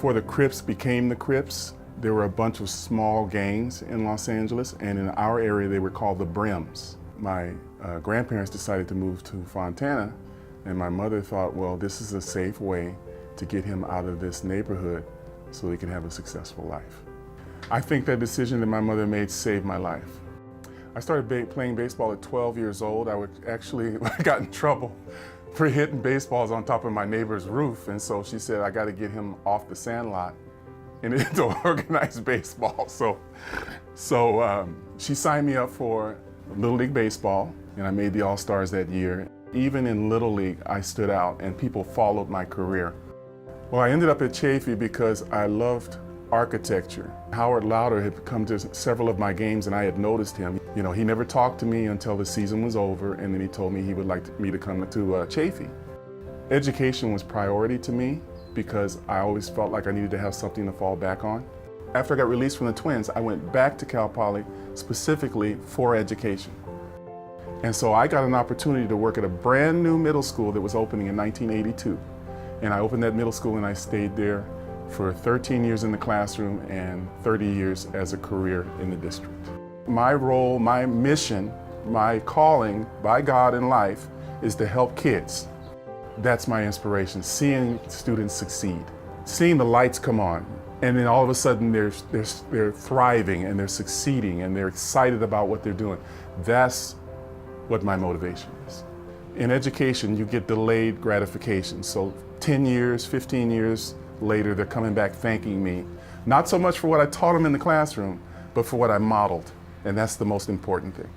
Before the Crips became the Crips, there were a bunch of small gangs in Los Angeles, and in our area they were called the Brims. My grandparents decided to move to Fontana, and my mother thought, well, this is a safe way to get him out of this neighborhood so he can have a successful life. I think that decision that my mother made saved my life. I started playing baseball at 12 years old. I got in trouble for hitting baseballs on top of my neighbor's roof, and so she said, I got to get him off the sandlot and into organized baseball. So she signed me up for Little League Baseball, and I made the All-Stars that year. Even in Little League, I stood out, and people followed my career. Well, I ended up at Chaffey because I loved architecture. Howard Lauder had come to several of my games, and I had noticed him. You know, he never talked to me until the season was over, and then he told me he would like me to come to Chaffey. Education was priority to me because I always felt like I needed to have something to fall back on. After I got released from the Twins, I went back to Cal Poly specifically for education. And so I got an opportunity to work at a brand new middle school that was opening in 1982. And I opened that middle school and I stayed there for 13 years in the classroom and 30 years as a career in the district. My role, my mission, my calling by God in life is to help kids. That's my inspiration, seeing students succeed, seeing the lights come on, and then all of a sudden they're thriving and they're succeeding and they're excited about what they're doing. That's what my motivation is. In education, you get delayed gratification. So 10 years, 15 years later, they're coming back thanking me, not so much for what I taught them in the classroom, but for what I modeled. And that's the most important thing.